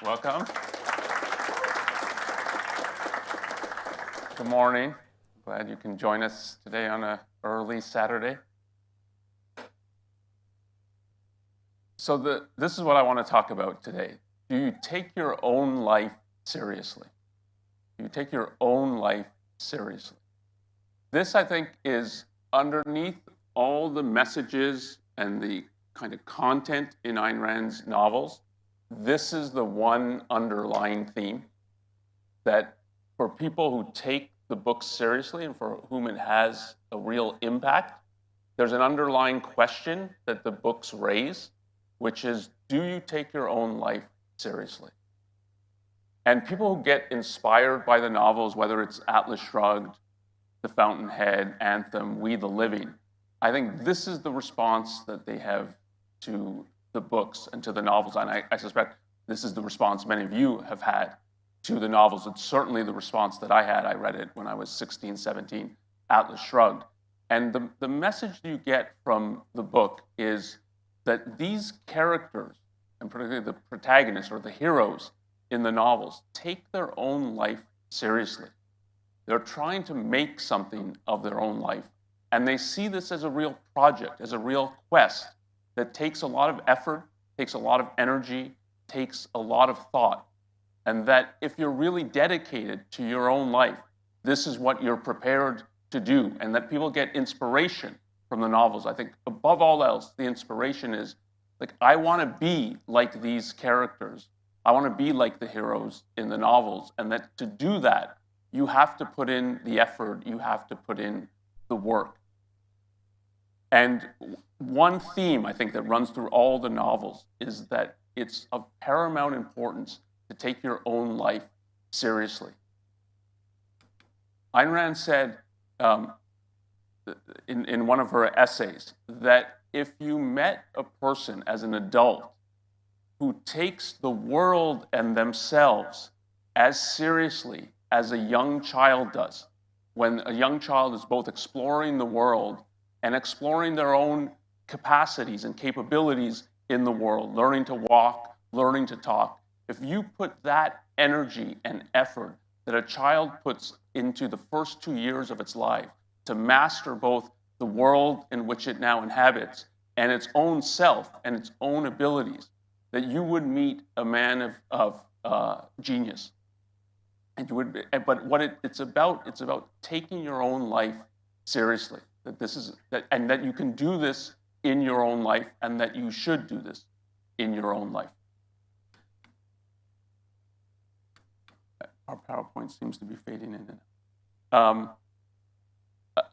Welcome. Good morning. Glad you can join us today on an early Saturday. So this is what I want to talk about today. Do you take your own life seriously? Do you take your own life seriously? This, I think, is underneath all the messages and the kind of content in Ayn Rand's novels. This is the one underlying theme that for people who take the book seriously and for whom it has a real impact, there's an underlying question that the books raise, which is, do you take your own life seriously? And people who get inspired by the novels, whether it's Atlas Shrugged, The Fountainhead Anthem, We the Living, I think this is the response that they have to the books and to the novels. And I suspect this is the response many of you have had to the novels. It's certainly the response that I had. I read it when I was 16, 17, Atlas Shrugged. And the message you get from the book is that these characters, and particularly the protagonists or the heroes in the novels, take their own life seriously. They're trying to make something of their own life. And they see this as a real project, as a real quest that takes a lot of effort, takes a lot of energy, takes a lot of thought. And that if you're really dedicated to your own life, this is what you're prepared to do. And that people get inspiration from the novels. I think above all else, the inspiration is like, I want to be like these characters. I want to be like the heroes in the novels. And that to do that, you have to put in the effort, you have to put in the work. And one theme, I think, that runs through all the novels is that it's of paramount importance to take your own life seriously. Ayn Rand said in one of her essays that if you met a person as an adult who takes the world and themselves as seriously as a young child does, when a young child is both exploring the world and exploring their own capacities and capabilities in the world, learning to walk, learning to talk. If you put that energy and effort that a child puts into the first 2 years of its life to master both the world in which it now inhabits and its own self and its own abilities, that you would meet a man of genius. And you would, but what it's about taking your own life seriously. That this is that, and that you can do this in your own life, and that you should do this in your own life. Our PowerPoint seems to be fading in.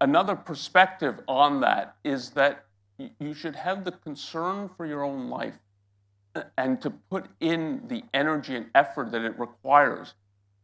Another perspective on that is that you should have the concern for your own life and to put in the energy and effort that it requires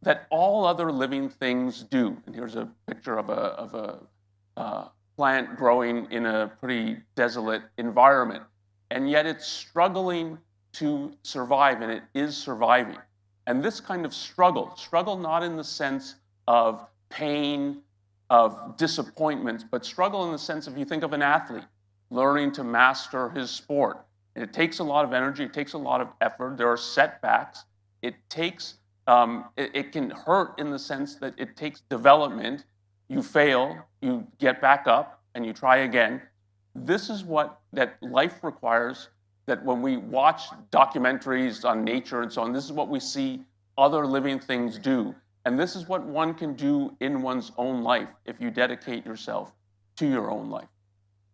that all other living things do. And here's a picture of a plant growing in a pretty desolate environment. And yet it's struggling to survive, and it is surviving. And this kind of struggle not in the sense of pain, of disappointments, but struggle in the sense of, you think of an athlete learning to master his sport. And it takes a lot of energy, it takes a lot of effort, there are setbacks, it takes, it can hurt in the sense that it takes development. You fail, you get back up, and you try again. This is what that life requires, that when we watch documentaries on nature and so on, this is what we see other living things do. And this is what one can do in one's own life if you dedicate yourself to your own life.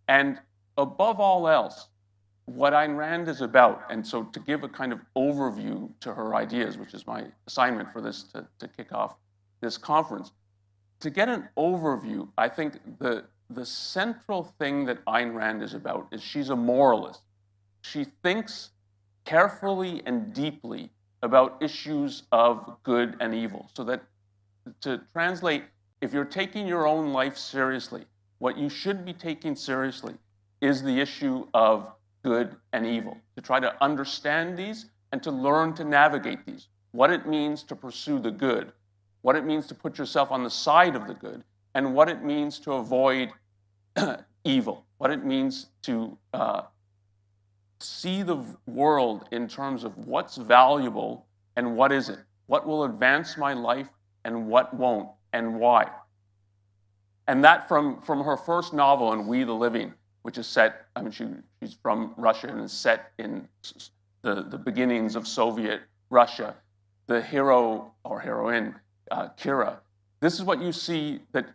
And above all else, what Ayn Rand is about, and so to give a kind of overview to her ideas, which is my assignment for this to kick off this conference, to get an overview, I think the central thing that Ayn Rand is about is she's a moralist. She thinks carefully and deeply about issues of good and evil. So that, to translate, if you're taking your own life seriously, what you should be taking seriously is the issue of good and evil, to try to understand these and to learn to navigate these, what it means to pursue the good, what it means to put yourself on the side of the good, and what it means to avoid evil, what it means to see the world in terms of what's valuable and what isn't? What will advance my life and what won't, and why? And that from her first novel, In We the Living, which is set, I mean, she's from Russia and is set in the beginnings of Soviet Russia. The hero or heroine, Kira, this is what you see, that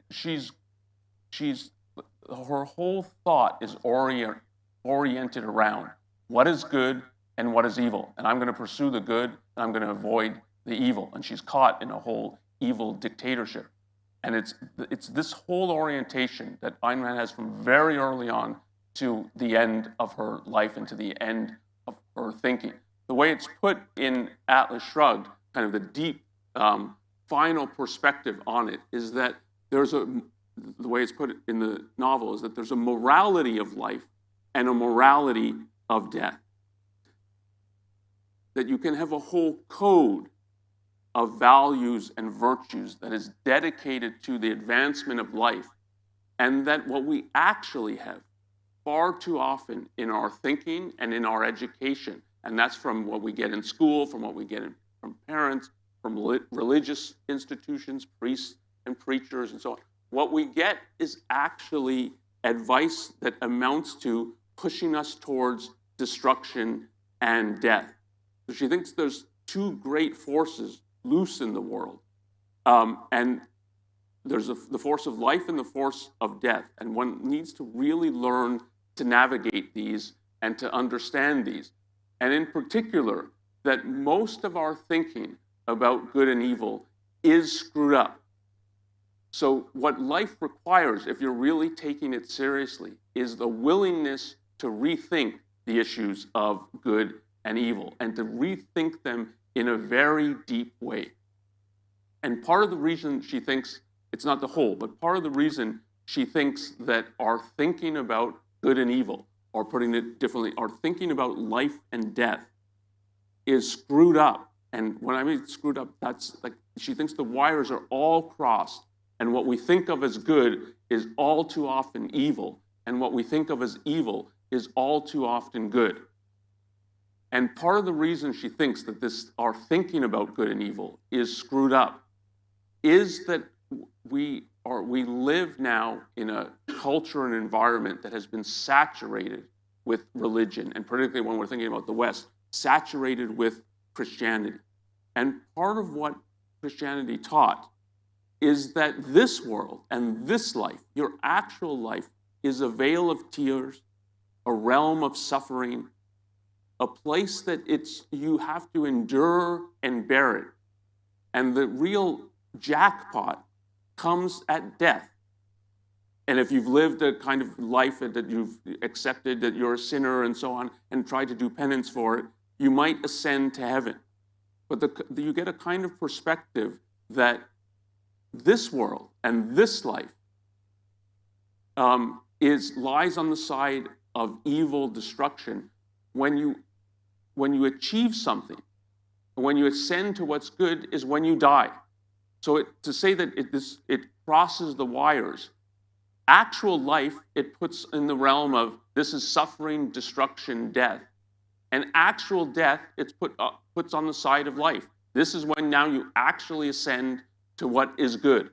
her whole thought is oriented around what is good and what is evil. And I'm going to pursue the good, and I'm going to avoid the evil. And she's caught in a whole evil dictatorship. And it's this whole orientation that Ayn Rand has from very early on to the end of her life and to the end of her thinking. The way it's put in Atlas Shrugged, kind of the deep final perspective on it, is that the way it's put in the novel is that there's a morality of life and a morality of death. That you can have a whole code of values and virtues that is dedicated to the advancement of life, and that what we actually have far too often in our thinking and in our education, and that's from what we get in school, from what we get from parents, from religious institutions, priests and preachers and so on, what we get is actually advice that amounts to pushing us towards destruction and death. So she thinks there's two great forces loose in the world. And there's the force of life and the force of death. And one needs to really learn to navigate these and to understand these. And in particular, that most of our thinking about good and evil is screwed up. So what life requires, if you're really taking it seriously, is the willingness to rethink the issues of good and evil, and to rethink them in a very deep way. And part of the reason she thinks, it's not the whole, but part of the reason she thinks that our thinking about good and evil, or putting it differently, our thinking about life and death is screwed up. And when I mean screwed up, that's like, she thinks the wires are all crossed, and what we think of as good is all too often evil, and what we think of as evil is all too often good. And part of the reason she thinks that our thinking about good and evil is screwed up is that we live now in a culture and environment that has been saturated with religion, and particularly when we're thinking about the West, saturated with Christianity. And part of what Christianity taught is that this world and this life, your actual life, is a vale of tears, a realm of suffering, a place that you have to endure and bear it. And the real jackpot comes at death. And if you've lived a kind of life that you've accepted that you're a sinner and so on, and tried to do penance for it, you might ascend to heaven. But you get a kind of perspective that this world and this life lies on the side of evil destruction when you achieve something. When you ascend to what's good is when you die. So to say that it crosses the wires, actual life it puts in the realm of this is suffering, destruction, death. And actual death it puts on the side of life. This is when now you actually ascend to what is good.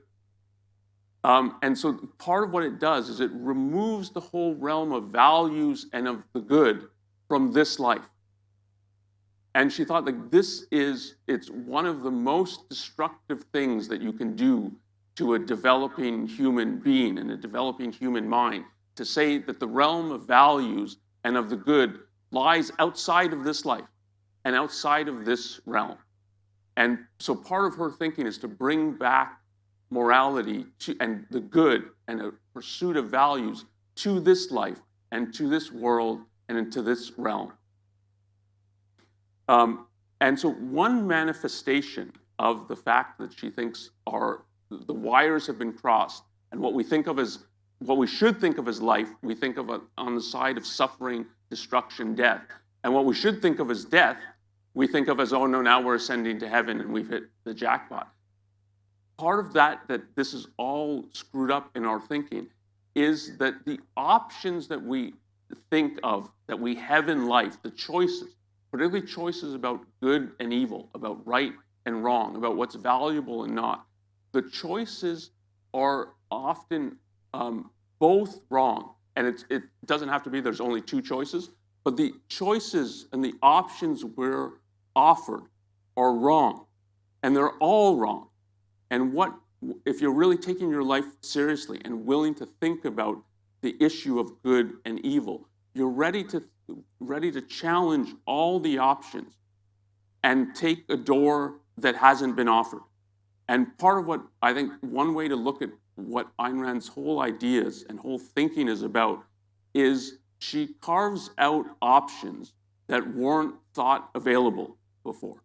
And so part of what it does is it removes the whole realm of values and of the good from this life. And she thought like it's one of the most destructive things that you can do to a developing human being and a developing human mind, to say that the realm of values and of the good lies outside of this life and outside of this realm. And so part of her thinking is to bring back morality and the good and a pursuit of values to this life and to this world and into this realm. And so one manifestation of the fact that she thinks the wires have been crossed, and what we should think of as life, we think of on the side of suffering, destruction, death. And what we should think of as death, we think of as, oh no, now we're ascending to heaven and we've hit the jackpot. Part of that this is all screwed up in our thinking, is that the options that we think of, that we have in life, the choices, particularly choices about good and evil, about right and wrong, about what's valuable and not, the choices are often both wrong. And it doesn't have to be there's only two choices, but the choices and the options we're offered are wrong. And they're all wrong. And if you're really taking your life seriously and willing to think about the issue of good and evil, you're ready to challenge all the options and take a door that hasn't been offered. And part of what I think one way to look at what Ayn Rand's whole ideas and whole thinking is about is she carves out options that weren't thought available before.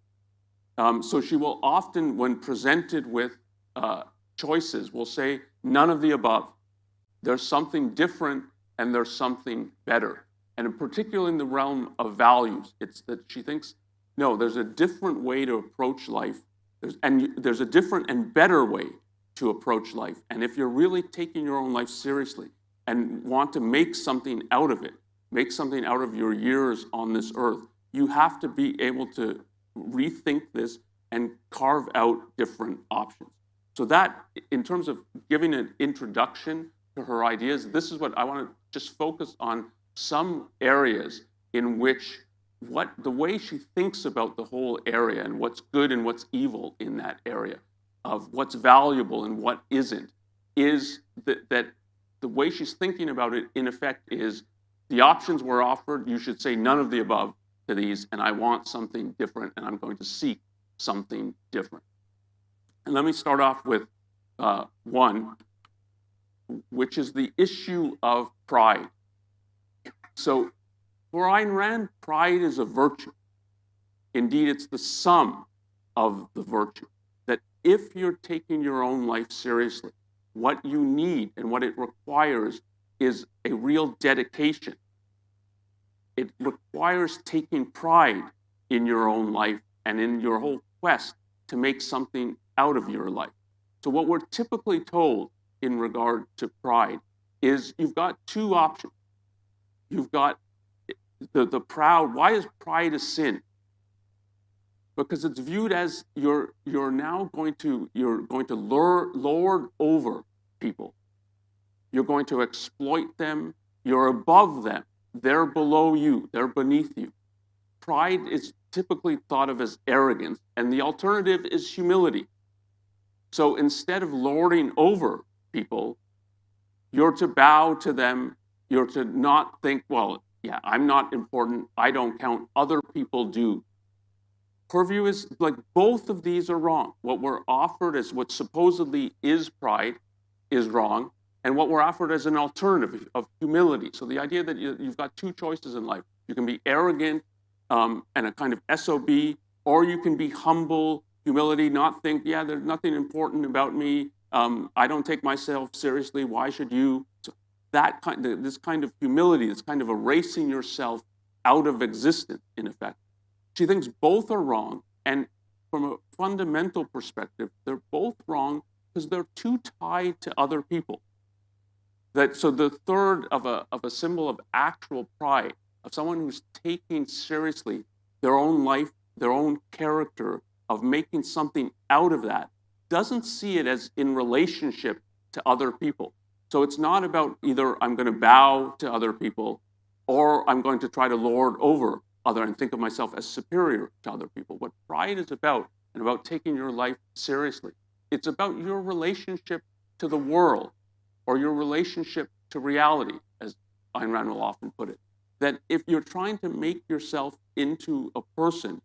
So she will often, when presented with choices, will say none of the above. There's something different and there's something better. And in particular in the realm of values, it's that she thinks, no, there's a different way to approach life. There's a different and better way to approach life. And if you're really taking your own life seriously and want to make something out of it, make something out of your years on this earth, you have to be able to rethink this and carve out different options. So that, in terms of giving an introduction to her ideas, this is what I want to just focus on, some areas in which the way she thinks about the whole area and what's good and what's evil in that area, of what's valuable and what isn't, is that the way she's thinking about it, in effect, is the options were offered, you should say none of the above to these, and I want something different, and I'm going to seek something different. And let me start off with one, which is the issue of pride. So for Ayn Rand, pride is a virtue. Indeed, it's the sum of the virtue. That if you're taking your own life seriously, what you need and what it requires is a real dedication. It requires taking pride in your own life and in your whole quest to make something out of your life. So what we're typically told in regard to pride is you've got two options. You've got the proud. Why is pride a sin? Because it's viewed as you're now going to lord over people. You're going to exploit them. You're above them. They're below you. They're beneath you. Pride is typically thought of as arrogance, and the alternative is humility. So instead of lording over people, you're to bow to them. You're to not think, well, yeah, I'm not important. I don't count. Other people do. Her view is like both of these are wrong. What we're offered as what supposedly is pride is wrong, and what we're offered as an alternative of humility. So the idea that you've got two choices in life. You can be arrogant and a kind of SOB, or you can be humble, humility, not think, yeah, there's nothing important about me. I don't take myself seriously. Why should you? So this kind of humility, this kind of erasing yourself out of existence, in effect. She thinks both are wrong, and from a fundamental perspective, they're both wrong because they're too tied to other people. So the third of a symbol of actual pride, of someone who's taking seriously their own life, their own character, of making something out of that, doesn't see it as in relationship to other people. So it's not about either I'm going to bow to other people or I'm going to try to lord over other and think of myself as superior to other people. What pride is about, and about taking your life seriously, it's about your relationship to the world or your relationship to reality, as Ayn Rand will often put it. That if you're trying to make yourself into a person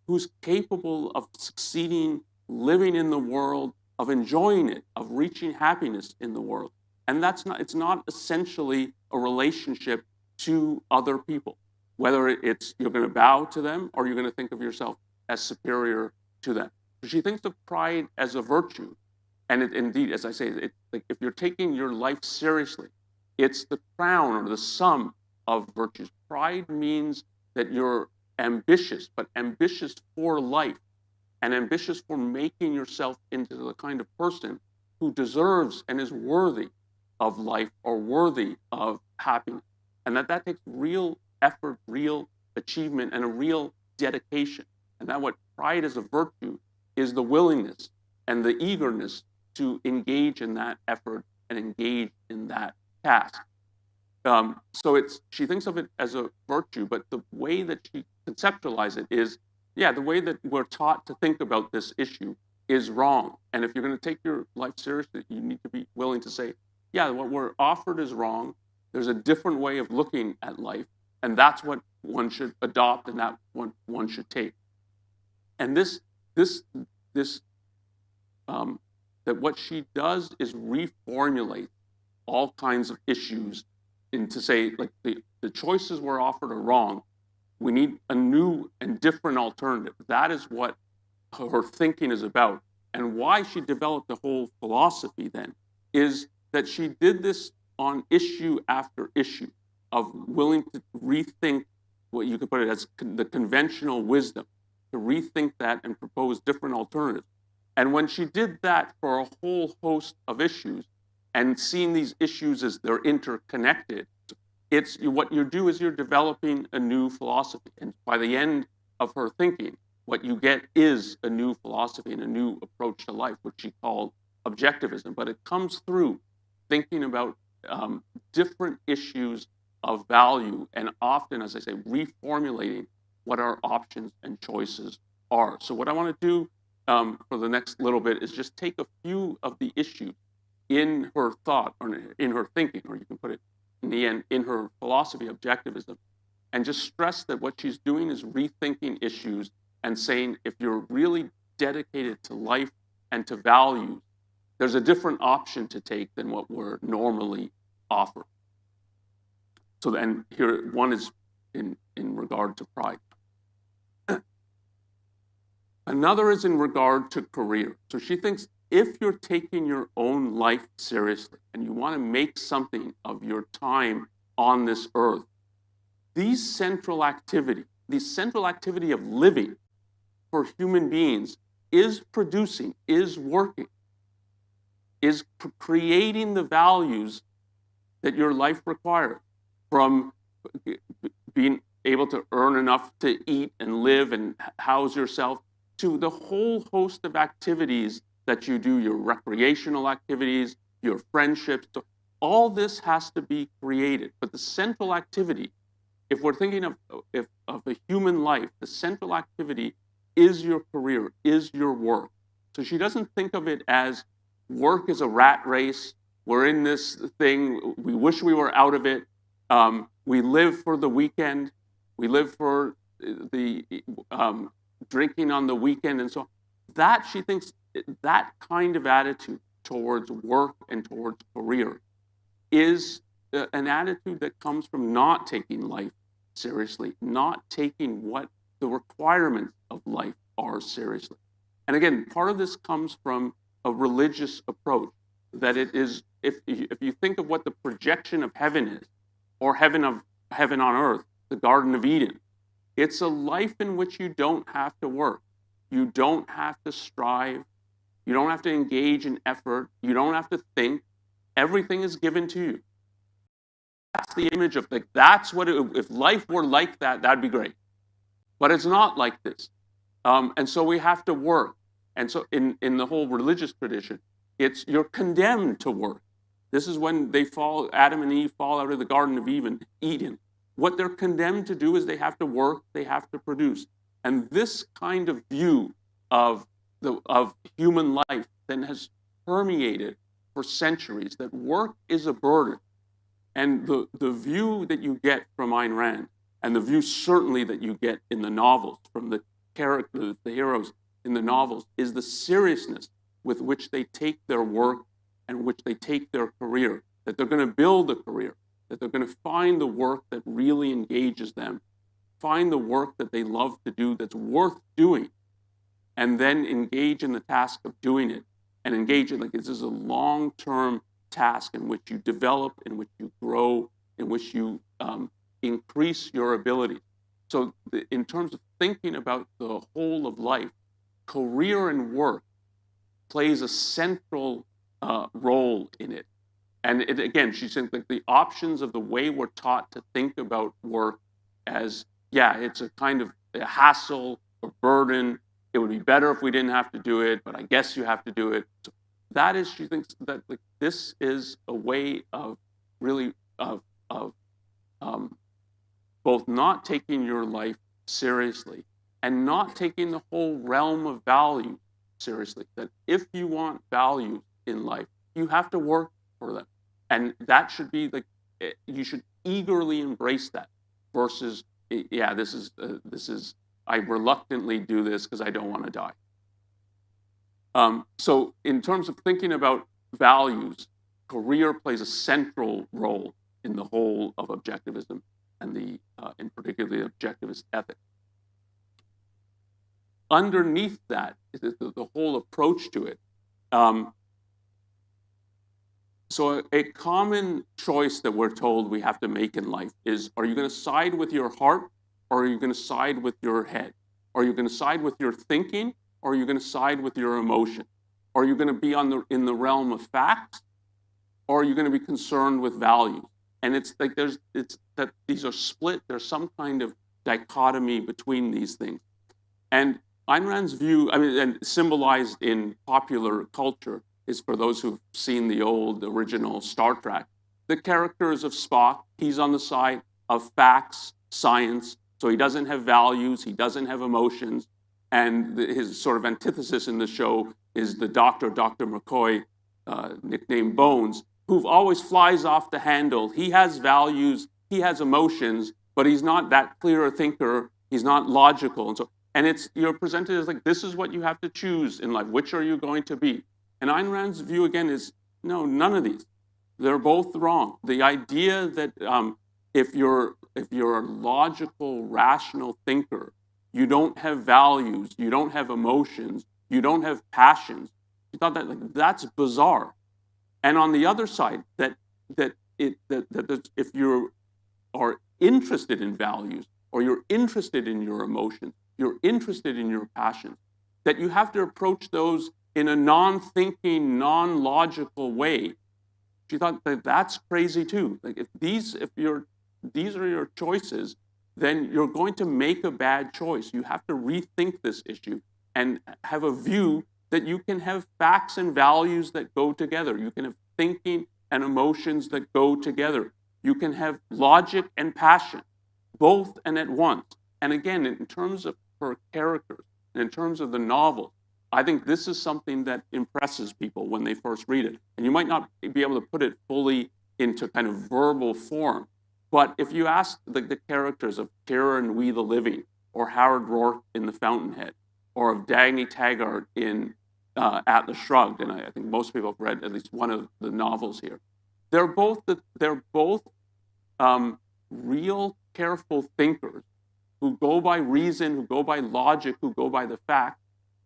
who's capable of succeeding, living in the world, of enjoying it, of reaching happiness in the world, and it's not essentially a relationship to other people. Whether it's you're going to bow to them or you're going to think of yourself as superior to them. So she thinks of pride as a virtue. And indeed, as I say, like if you're taking your life seriously, it's the crown or the sum of virtues. Pride means that you're ambitious, but ambitious for life and ambitious for making yourself into the kind of person who deserves and is worthy of life or worthy of happiness. And that takes real effort, real achievement, and a real dedication. And that what pride as a virtue is the willingness and the eagerness to engage in that effort and engage in that task. So she thinks of it as a virtue, but the way that she conceptualizes it is, yeah, the way that we're taught to think about this issue is wrong. And if you're going to take your life seriously, you need to be willing to say, yeah, what we're offered is wrong. There's a different way of looking at life, and that's what one should adopt, and that one should take. And that what she does is reformulate all kinds of issues into say, like, the choices we're offered are wrong. We need a new and different alternative. That is what her thinking is about. And why she developed the whole philosophy then is that she did this on issue after issue of willing to rethink what you could put it as the conventional wisdom, to rethink that and propose different alternatives. And when she did that for a whole host of issues and seeing these issues as they're interconnected, it's what you do is you're developing a new philosophy. And by the end of her thinking, what you get is a new philosophy and a new approach to life, which she called objectivism. But it comes through thinking about different issues of value and often, as I say, reformulating what our options and choices are. So what I want to do for the next little bit is just take a few of the issues in her thought or in her thinking, or you can put it in the end, in her philosophy, objectivism, and just stress that what she's doing is rethinking issues and saying, if you're really dedicated to life and to values, there's a different option to take than what we're normally offered. So then here, one is in regard to pride. Another is in regard to career. So she thinks if you're taking your own life seriously and you want to make something of your time on this earth, the central activity of living for human beings is producing, is working, is creating the values that your life requires, from being able to earn enough to eat and live and house yourself, to the whole host of activities that you do, your recreational activities, your friendships. All this has to be created. But the central activity, if we're thinking of a human life, the central activity is your career, is your work. So she doesn't think of it as work is a rat race. We're in this thing. We wish we were out of it. We live for the weekend. We live for the drinking on the weekend and so on. That, she thinks, that kind of attitude towards work and towards career is an attitude that comes from not taking life seriously, not taking what the requirements of life are seriously. And again, part of this comes from a religious approach, that it is, if you think of what the projection of heaven is, or heaven on earth, the Garden of Eden, it's a life in which you don't have to work. You don't have to strive. You don't have to engage in effort. You don't have to think. Everything is given to you. That's the image of, like, that's what if life were like that, that'd be great. But it's not like this. And so we have to work. And so in the whole religious tradition, you're condemned to work. This is when Adam and Eve fall out of the Garden of Eden. What they're condemned to do is they have to work, they have to produce. And this kind of view of human life then has permeated for centuries, that work is a burden. And the view that you get from Ayn Rand, and the view certainly that you get in the novels from the characters, the heroes in the novels, is the seriousness with which they take their work and which they take their career, that they're going to build a career, that they're going to find the work that really engages them, find the work that they love to do that's worth doing, and then engage in the task of doing it, and engage in, like, this is a long-term task in which you develop, in which you grow, in which you increase your ability. So in terms of thinking about the whole of life, career and work plays a central role in it. And again, she said, like, the options of the way we're taught to think about work as yeah, it's a kind of a hassle or burden. It would be better if we didn't have to do it, but I guess you have to do it. So that is, she thinks that like this is a way of really of both not taking your life seriously and not taking the whole realm of value seriously. That if you want values in life, you have to work for them, and that should be like you should eagerly embrace that. Versus, yeah, this is I reluctantly do this because I don't want to die. So in terms of thinking about values, career plays a central role in the whole of objectivism and in particular the objectivist ethic. Underneath that is the whole approach to it. So a common choice that we're told we have to make in life is, are you going to side with your heart, or are you going to side with your head? Are you going to side with your thinking, or are you going to side with your emotion? Are you going to be in the realm of facts, or are you going to be concerned with values? And it's like that these are split. There's some kind of dichotomy between these things. And Ayn Rand's view, I mean, and symbolized in popular culture, is for those who've seen the old original Star Trek. The characters of Spock, he's on the side of facts, science, so he doesn't have values, he doesn't have emotions, and his sort of antithesis in the show is the Dr. McCoy, nicknamed Bones, who always flies off the handle. He has values, he has emotions, but he's not that clear a thinker, he's not logical. And you're presented as like, this is what you have to choose in life. Which are you going to be? And Ayn Rand's view, again, is no, none of these. They're both wrong. The idea that if you're a logical, rational thinker, you don't have values, you don't have emotions, you don't have passions. You thought that that's bizarre. And on the other side, that if you are interested in values, or you're interested in your emotions, you're interested in your passions, that you have to approach those in a non-thinking, non-logical way. She thought that that's crazy too. Like if these are your choices, then you're going to make a bad choice. You have to rethink this issue and have a view that you can have facts and values that go together. You can have thinking and emotions that go together. You can have logic and passion, both and at once. And again, in terms of her characters, and in terms of the novel, I think this is something that impresses people when they first read it. And you might not be able to put it fully into kind of verbal form, but if you ask the characters of Kira and We the Living, or Howard Rourke in The Fountainhead, or of Dagny Taggart in Atlas Shrugged, and I think most people have read at least one of the novels here, they're both real careful thinkers who go by reason, who go by logic, who go by the fact,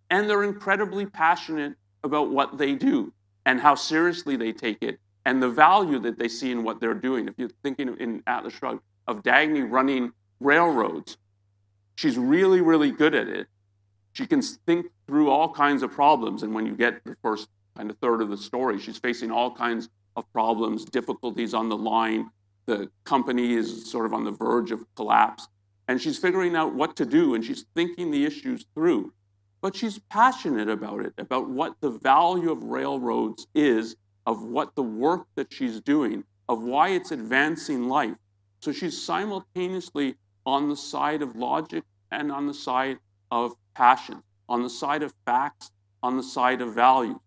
and they're incredibly passionate about what they do and how seriously they take it and the value that they see in what they're doing. If you're thinking in Atlas Shrugged of Dagny running railroads, she's really, really good at it. She can think through all kinds of problems. And when you get the first kind of third of the story, she's facing all kinds of problems, difficulties on the line. The company is sort of on the verge of collapse. And she's figuring out what to do, and she's thinking the issues through. But she's passionate about it, about what the value of railroads is, of what the work that she's doing, of why it's advancing life. So she's simultaneously on the side of logic and on the side of passion, on the side of facts, on the side of value.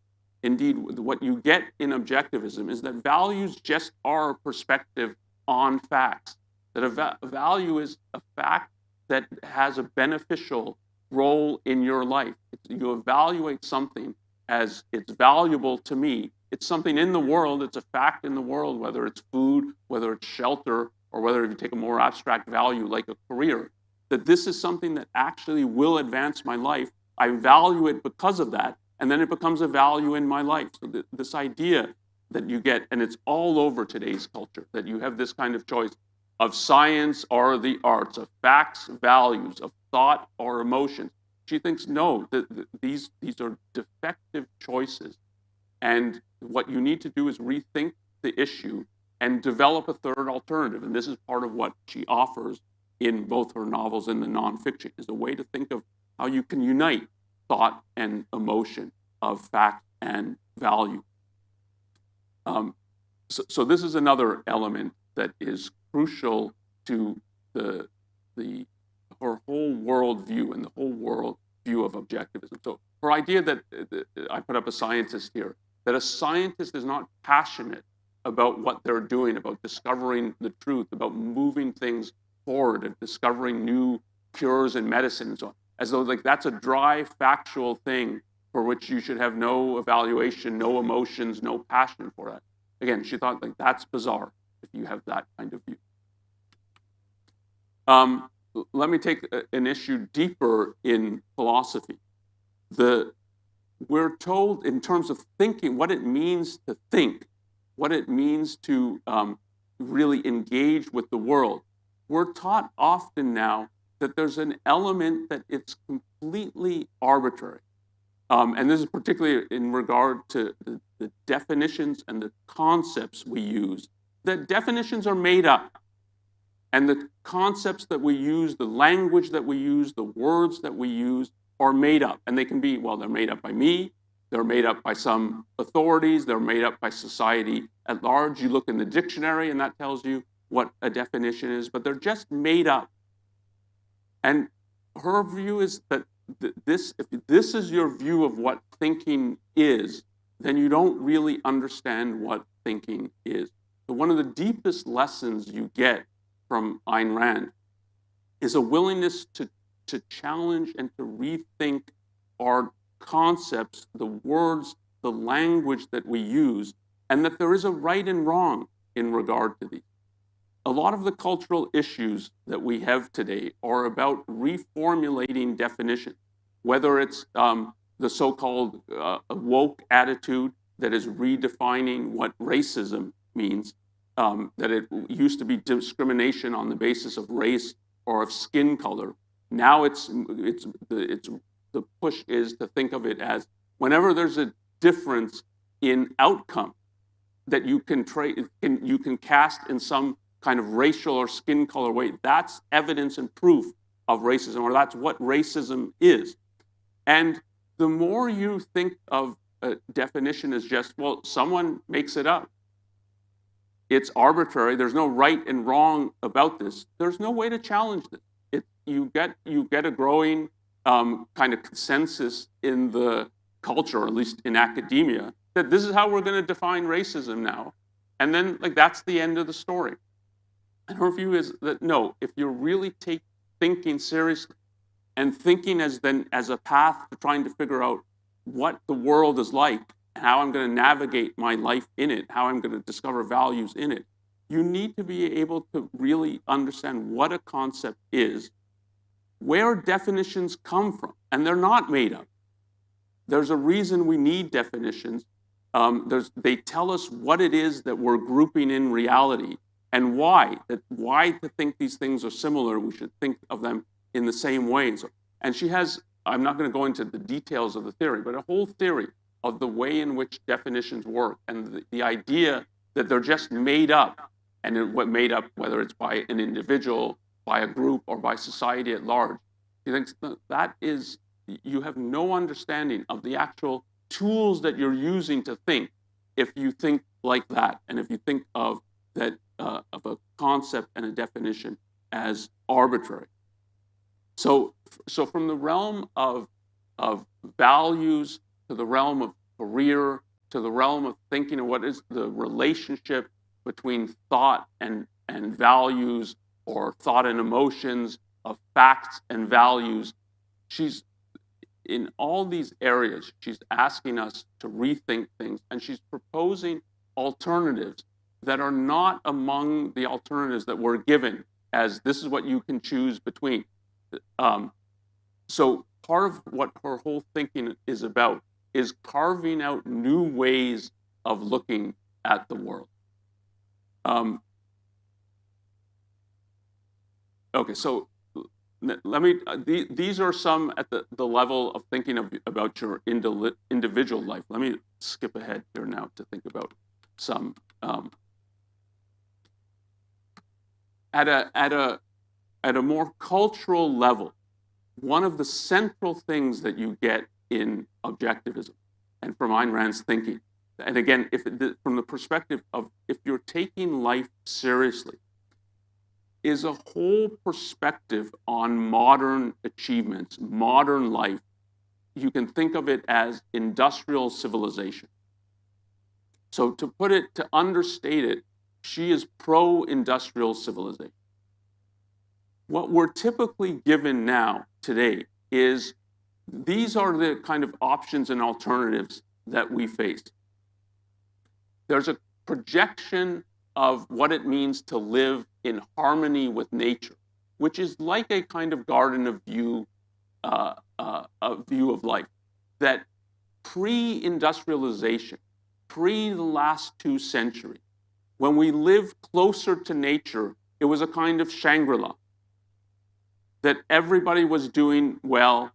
Indeed, what you get in objectivism is that values just are a perspective on facts, that a value is a fact that has a beneficial role in your life. You evaluate something as it's valuable to me. It's something in the world, it's a fact in the world, whether it's food, whether it's shelter, or whether you take a more abstract value like a career, that this is something that actually will advance my life. I value it because of that, and then it becomes a value in my life. So this idea that you get, and it's all over today's culture, that you have this kind of choice of science or the arts, of facts, values, of thought or emotions. She thinks, no, these are defective choices. And what you need to do is rethink the issue and develop a third alternative. And this is part of what she offers in both her novels and the nonfiction, is a way to think of how you can unite thought and emotion of fact and value. So this is another element that is crucial to her whole worldview and the whole world view of objectivism. So her idea that, I put up a scientist here, that a scientist is not passionate about what they're doing, about discovering the truth, about moving things forward and discovering new cures and medicine and so on, as though like that's a dry, factual thing for which you should have no evaluation, no emotions, no passion for that. Again, she thought like that's bizarre if you have that kind of view. Let me take an issue deeper in philosophy. We're told in terms of thinking, what it means to think, what it means to really engage with the world. We're taught often now that there's an element that it's completely arbitrary. And this is particularly in regard to the definitions and the concepts we use. That definitions are made up. And the concepts that we use, the language that we use, the words that we use are made up. And they can be, well, they're made up by me, they're made up by some authorities, they're made up by society at large. You look in the dictionary and that tells you what a definition is, but they're just made up. And her view is that if this is your view of what thinking is, then you don't really understand what thinking is. So one of the deepest lessons you get from Ayn Rand is a willingness to challenge and to rethink our concepts, the words, the language that we use, and that there is a right and wrong in regard to these. A lot of the cultural issues that we have today are about reformulating definitions, whether it's the so-called woke attitude that is redefining what racism means, that it used to be discrimination on the basis of race or of skin color. Now the push is to think of it as whenever there's a difference in outcome that you can cast in some kind of racial or skin color way, that's evidence and proof of racism, or that's what racism is. And the more you think of a definition as just, well, someone makes it up, it's arbitrary, there's no right and wrong about this, there's no way to challenge this. You get a growing kind of consensus in the culture, or at least in academia, that this is how we're going to define racism now. And then like that's the end of the story. And her view is that no, if you really take thinking seriously and thinking as a path to trying to figure out what the world is like, and how I'm going to navigate my life in it, how I'm going to discover values in it, you need to be able to really understand what a concept is, where definitions come from, and they're not made up. There's a reason we need definitions. They tell us what it is that we're grouping in reality and why to think these things are similar, we should think of them in the same ways. And she has, I'm not going to go into the details of the theory, but a whole theory of the way in which definitions work and the idea that they're just made up, and what made up, whether it's by an individual, by a group, or by society at large. She thinks that is, you have no understanding of the actual tools that you're using to think if you think like that, and if you think of that of a concept and a definition as arbitrary. So from the realm of values to the realm of career to the realm of thinking of what is the relationship between thought and values, or thought and emotions, of facts and values, she's in all these areas, she's asking us to rethink things, and she's proposing alternatives that are not among the alternatives that we're given as this is what you can choose between. So part of what her whole thinking is about is carving out new ways of looking at the world. Okay, so let me, these are some at the level of thinking about your individual life. Let me skip ahead here now to think about some. At a at a more cultural level, one of the central things that you get in objectivism and from Ayn Rand's thinking, and again, from the perspective of if you're taking life seriously, is a whole perspective on modern achievements, modern life. You can think of it as industrial civilization. So to understate it, she is pro-industrial civilization. What we're typically given now, today, is these are the kind of options and alternatives that we face. There's a projection of what it means to live in harmony with nature, which is like a kind of garden of view, a view of life. That pre-industrialization, pre the last 2 centuries, when we lived closer to nature, it was a kind of Shangri-La. That everybody was doing well,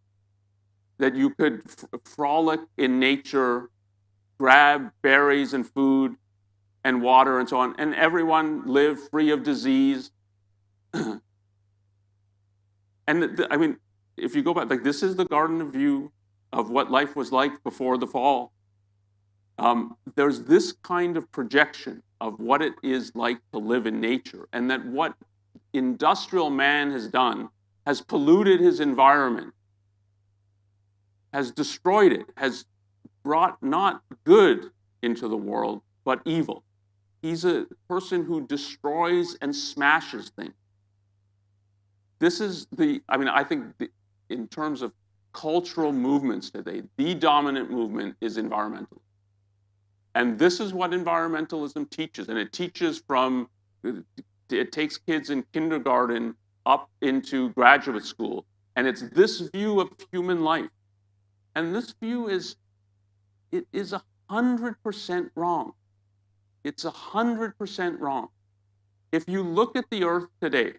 that you could frolic in nature, grab berries and food and water and so on, and everyone lived free of disease. And I mean, if you go back, like this is the garden of view of what life was like before the fall. There's this kind of projection of what it is like to live in nature, and that what industrial man has done has polluted his environment, has destroyed it, has brought not good into the world, but evil. He's a person who destroys and smashes things. This is I think in terms of cultural movements today, the dominant movement is environmentalism. And this is what environmentalism teaches. And it teaches it takes kids in kindergarten up into graduate school. And it's this view of human life. And this view is 100% wrong. It's 100% wrong. If you look at the earth today,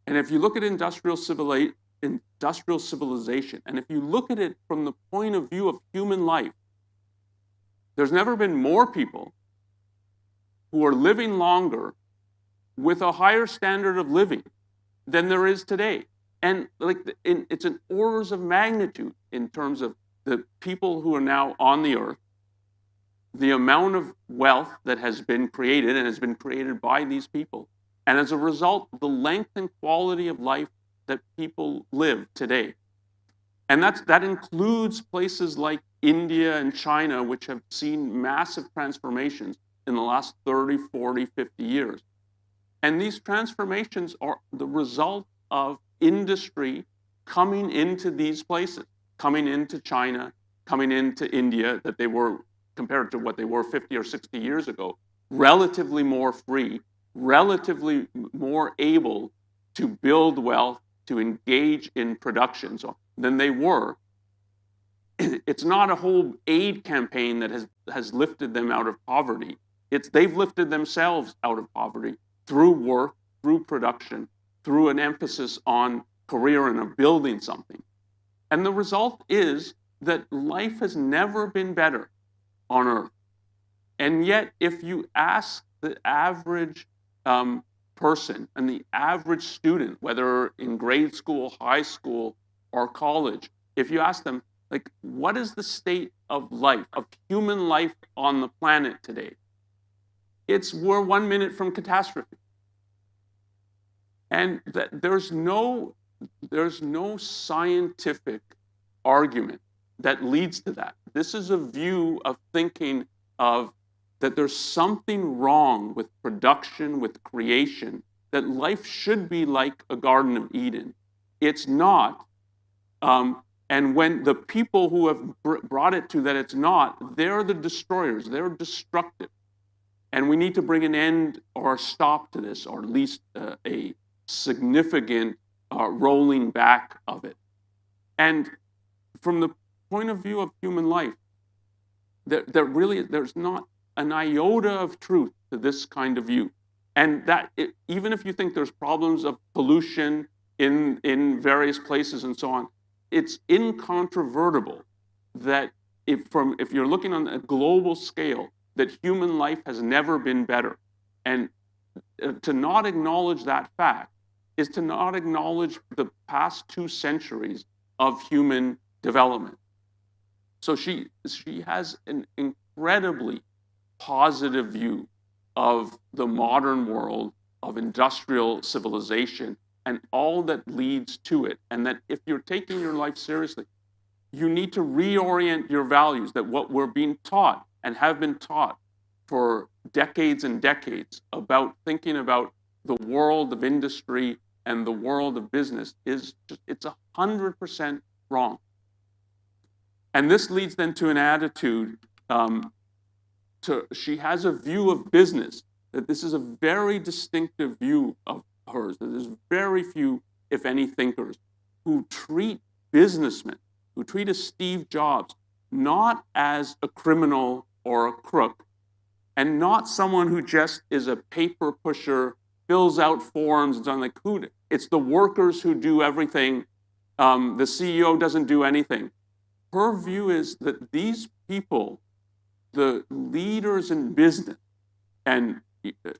and if you look at industrial civilization, and if you look at it from the point of view of human life, there's never been more people who are living longer with a higher standard of living than there is today. And it's an orders of magnitude in terms of the people who are now on the earth, the amount of wealth that has been created and has been created by these people. And as a result, the length and quality of life that people live today. And that includes places like India and China, which have seen massive transformations in the last 30, 40, 50 years. And these transformations are the result of industry coming into these places, coming into China, coming into India, that they were, compared to what they were 50 or 60 years ago, relatively more free, relatively more able to build wealth, to engage in production than they were. It's not a whole aid campaign that has lifted them out of poverty. They've lifted themselves out of poverty through work, through production, through an emphasis on career and of building something. And the result is that life has never been better on Earth. And yet, if you ask the average person and the average student, whether in grade school, high school, or college, if you ask them, like, what is the state of life, of human life on the planet today? We're 1 minute from catastrophe. And there's no scientific argument that leads to that. This is a view of thinking of that there's something wrong with production, with creation, that life should be like a Garden of Eden. It's not. And when the people who have brought it to that it's not, they're the destroyers, they're destructive. And we need to bring an end or a stop to this, or at least a significant rolling back of it. And from the point of view of human life, there's not an iota of truth to this kind of view. And even if you think there's problems of pollution in various places and so on, it's incontrovertible that if you're looking on a global scale, that human life has never been better. And to not acknowledge that fact is to not acknowledge the past 2 centuries of human development. So she has an incredibly positive view of the modern world, of industrial civilization, and all that leads to it. And that if you're taking your life seriously, you need to reorient your values, that what we're being taught and have been taught for decades and decades about thinking about the world of industry and the world of business is just, it's 100% wrong. And this leads then to an attitude, she has a view of business, that this is a very distinctive view of hers, that there's very few, if any, thinkers who treat businessmen, who treat a Steve Jobs, not as a criminal or a crook, and not someone who just is a paper pusher, fills out forms and something like who. It's the workers who do everything. The CEO doesn't do anything. Her view is that these people, the leaders in business, and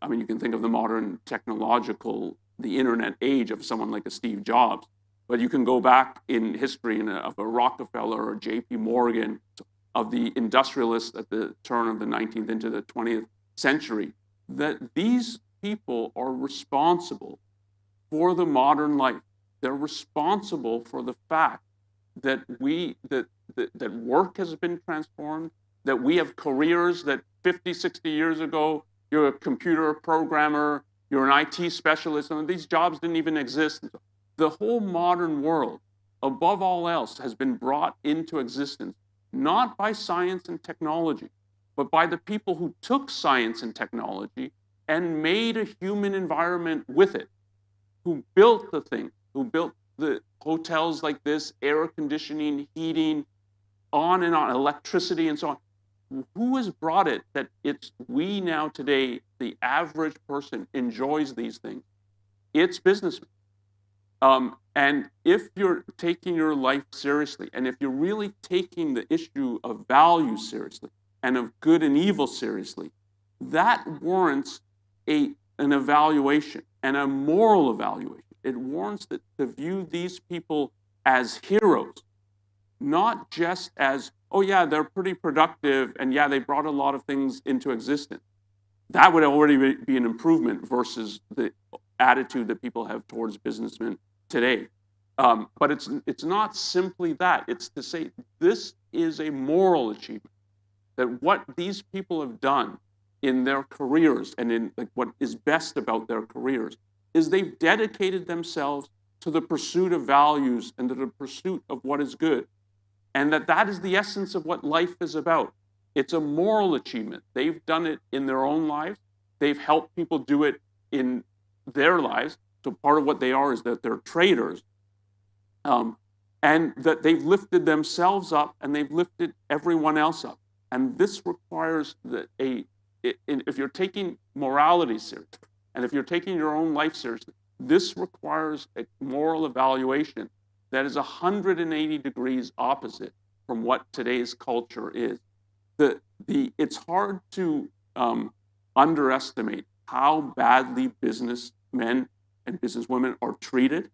I mean, you can think of the modern technological, the internet age of someone like a Steve Jobs, but you can go back in history of a Rockefeller or J.P. Morgan, of the industrialists at the turn of the 19th into the 20th century, that these people are responsible for the modern life. They're responsible for the fact that that work has been transformed, that we have careers that 50, 60 years ago, you're a computer programmer, you're an IT specialist, and these jobs didn't even exist. The whole modern world, above all else, has been brought into existence, not by science and technology, but by the people who took science and technology and made a human environment with it, who built the thing, who built the hotels like this, air conditioning, heating, on and on, electricity and so on. Who has brought it that it's we now today, the average person enjoys these things? It's businessmen. And if you're taking your life seriously, and if you're really taking the issue of value seriously, and of good and evil seriously, that warrants an evaluation, and a moral evaluation. It warrants that to view these people as heroes, not just as, oh yeah, they're pretty productive, and yeah, they brought a lot of things into existence. That would already be an improvement versus the attitude that people have towards businessmen today. But it's not simply that. It's to say this is a moral achievement, that what these people have done in their careers and in like what is best about their careers is they've dedicated themselves to the pursuit of values and to the pursuit of what is good. And that is the essence of what life is about. It's a moral achievement. They've done it in their own lives. They've helped people do it in their lives. So part of what they are is that they're traders. And that they've lifted themselves up and they've lifted everyone else up. And this requires that if you're taking morality seriously, and if you're taking your own life seriously, this requires a moral evaluation that is 180 degrees opposite from what today's culture is. It's hard to underestimate how badly businessmen and businesswomen are treated.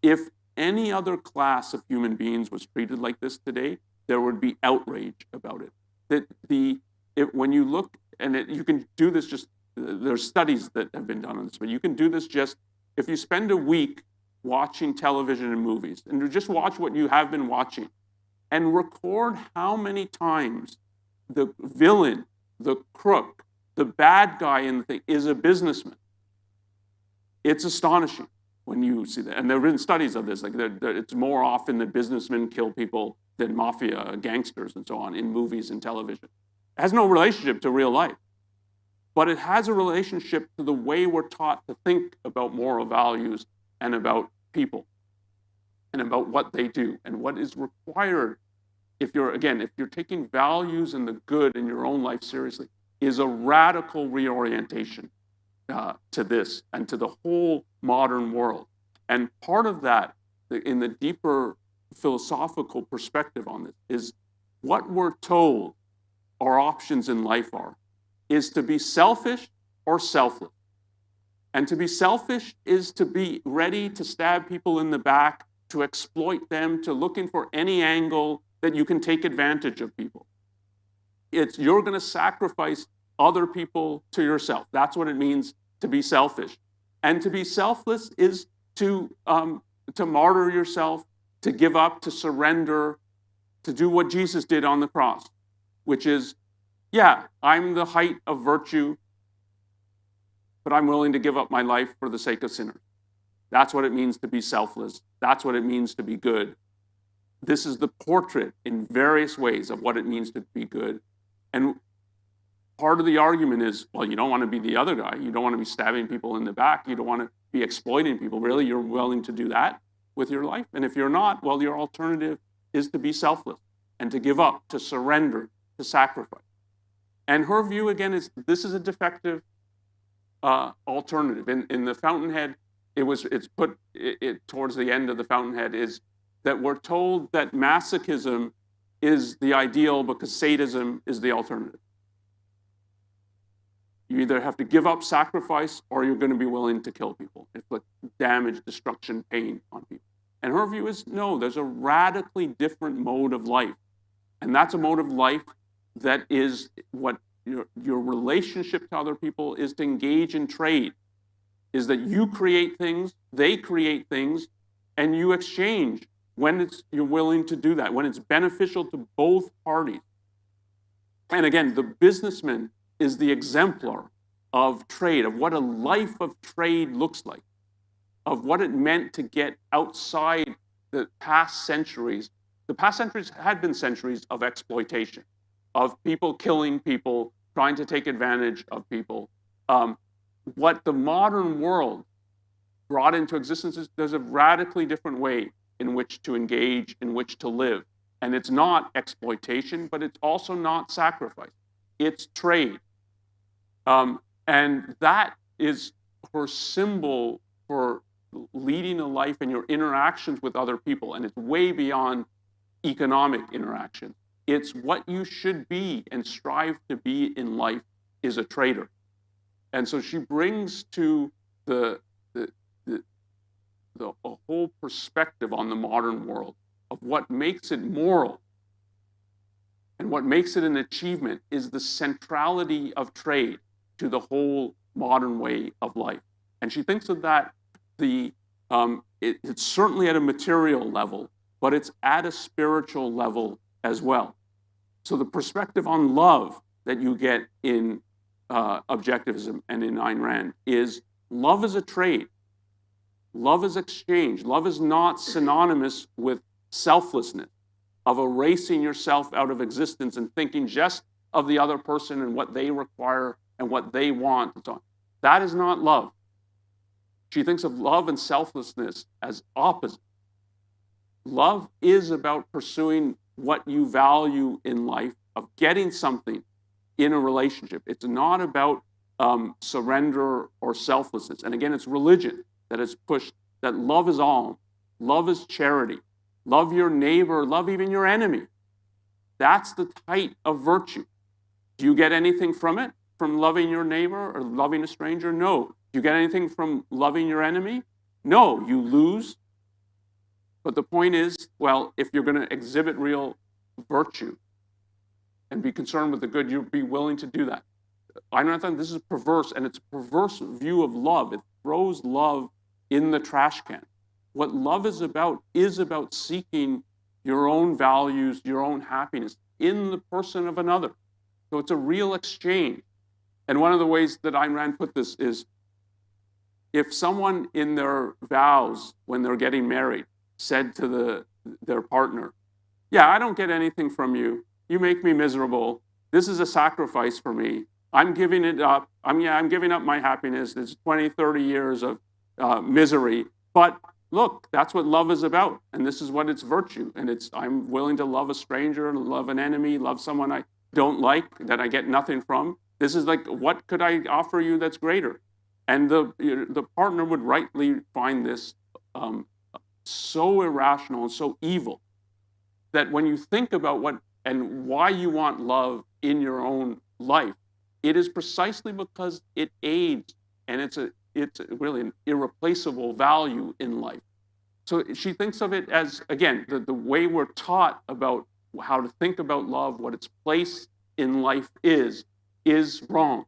If any other class of human beings was treated like this today, there would be outrage about it. When you look, and you can do this just, there's studies that have been done on this, but you can do this just, if you spend a week watching television and movies, and you just watch what you have been watching, and record how many times the villain, the crook, the bad guy in the thing is a businessman. It's astonishing when you see that. And there have been studies of this, like it's more often that businessmen kill people than mafia gangsters and so on in movies and television. It has no relationship to real life, but it has a relationship to the way we're taught to think about moral values and about people and about what they do and what is required. If you're taking values and the good in your own life seriously, is a radical reorientation to this and to the whole modern world. And part of that, in the deeper philosophical perspective on this, is what we're told our options in life is to be selfish or selfless. And to be selfish is to be ready to stab people in the back, to exploit them, to looking for any angle that you can take advantage of people. You're going to sacrifice other people to yourself. That's what it means to be selfish. And to be selfless is to martyr yourself, to give up, to surrender, to do what Jesus did on the cross, which is, yeah, I'm the height of virtue, but I'm willing to give up my life for the sake of sinners. That's what it means to be selfless. That's what it means to be good. This is the portrait in various ways of what it means to be good. And part of the argument is, well, you don't want to be the other guy. You don't want to be stabbing people in the back. You don't want to be exploiting people. Really, you're willing to do that with your life? And if you're not, well, your alternative is to be selfless and to give up, to surrender, to sacrifice. And her view, again, is this is a defective alternative. In the Fountainhead, it's put towards the end of the Fountainhead is that we're told that masochism is the ideal because sadism is the alternative. You either have to give up sacrifice or you're going to be willing to kill people, inflict damage, destruction, pain on people. And her view is, no, there's a radically different mode of life. And that's a mode of life that is what your relationship to other people is to engage in trade, is that you create things, they create things, and you exchange when you're willing to do that, when it's beneficial to both parties. And again, the businessman is the exemplar of trade, of what a life of trade looks like, of what it meant to get outside the past centuries. The past centuries had been centuries of exploitation, of people killing people, trying to take advantage of people. What the modern world brought into existence is there's a radically different way in which to engage, in which to live. And it's not exploitation, but it's also not sacrifice. It's trade. And that is her symbol for leading a life and your interactions with other people. And it's way beyond economic interaction. It's what you should be and strive to be in life is a trader. And so she brings to the whole perspective on the modern world of what makes it moral and what makes it an achievement is the centrality of trade to the whole modern way of life. And she thinks of that, it's certainly at a material level, but it's at a spiritual level as well. So the perspective on love that you get in Objectivism and in Ayn Rand is love is a trade. Love is exchange. Love is not synonymous with selflessness, of erasing yourself out of existence and thinking just of the other person and what they require and what they want and so on. That is not love. She thinks of love and selflessness as opposite. Love is about pursuing what you value in life, of getting something in a relationship. It's not about surrender or selflessness. And again, it's religion that has pushed that love is all. Love is charity. Love your neighbor, love even your enemy. That's the height of virtue. Do you get anything from it? From loving your neighbor or loving a stranger? No. Do you get anything from loving your enemy? No, you lose. But the point is, well, if you're going to exhibit real virtue and be concerned with the good, you'll be willing to do that. I don't think this is perverse, and it's a perverse view of love. It throws love in the trash can. What love is about seeking your own values, your own happiness in the person of another. So it's a real exchange. And one of the ways that Ayn Rand put this is, if someone in their vows, when they're getting married, said to their partner, yeah, I don't get anything from you. You make me miserable. This is a sacrifice for me. I'm giving it up. I'm giving up my happiness. It's 20, 30 years of misery. But look, that's what love is about. And this is what its virtue. And I'm willing to love a stranger, love an enemy, love someone I don't like, that I get nothing from. This is like, what could I offer you that's greater? And the partner would rightly find this so irrational and so evil that when you think about what and why you want love in your own life, it is precisely because it aids and it's really an irreplaceable value in life. So she thinks of it as, again, the way we're taught about how to think about love, what its place in life is wrong.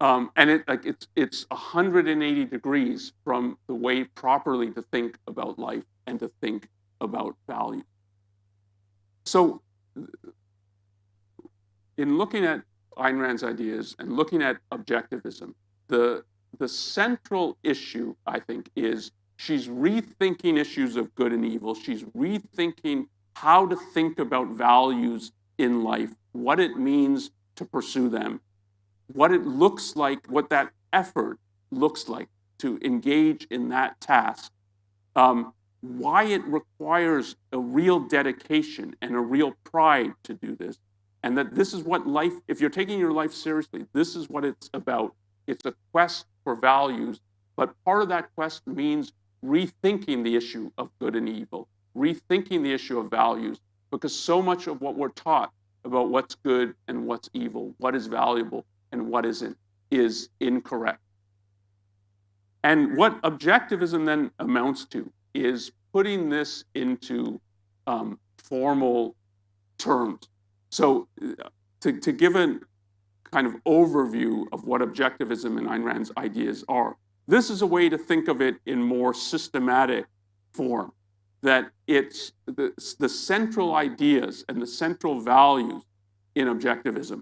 And it's 180 degrees from the way properly to think about life and to think about value. So in looking at Ayn Rand's ideas and looking at objectivism, the central issue, I think, is she's rethinking issues of good and evil. She's rethinking how to think about values in life, what it means to pursue them, what it looks like, what that effort looks like to engage in that task, why it requires a real dedication and a real pride to do this, and that this is what life, if you're taking your life seriously, this is what it's about. It's a quest for values, but part of that quest means rethinking the issue of good and evil, rethinking the issue of values, because so much of what we're taught about what's good and what's evil, what is valuable and what isn't, is incorrect. And what objectivism then amounts to is putting this into formal terms. So to give a kind of overview of what objectivism and Ayn Rand's ideas are, this is a way to think of it in more systematic form, that it's the central ideas and the central values in objectivism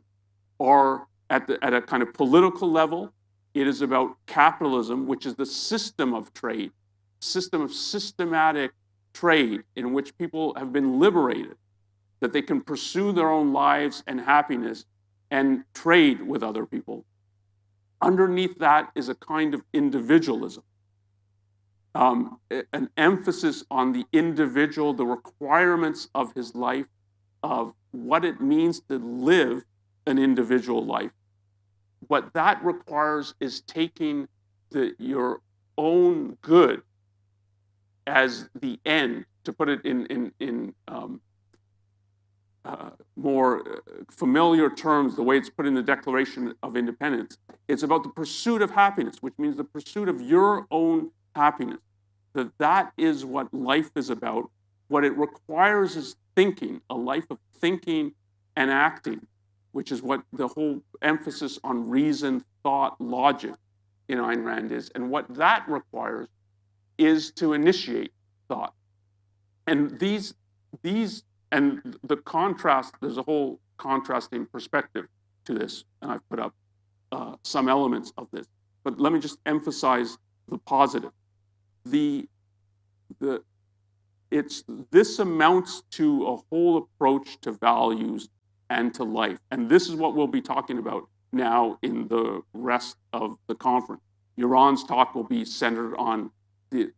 are at a kind of political level. It is about capitalism, which is the system of trade, system of systematic trade in which people have been liberated, that they can pursue their own lives and happiness and trade with other people. Underneath that is a kind of individualism, an emphasis on the individual, the requirements of his life, of what it means to live an individual life. What that requires is taking your own good as the end, to put it in more familiar terms, the way it's put in the Declaration of Independence. It's about the pursuit of happiness, which means the pursuit of your own happiness. That is what life is about. What it requires is thinking, a life of thinking and acting, which is what the whole emphasis on reason, thought, logic in Ayn Rand is. And what that requires is to initiate thought. And and the contrast, there's a whole contrasting perspective to this, and I've put up some elements of this. But let me just emphasize the positive. This amounts to a whole approach to values and to life. And this is what we'll be talking about now in the rest of the conference. Yaron's talk will be centered on the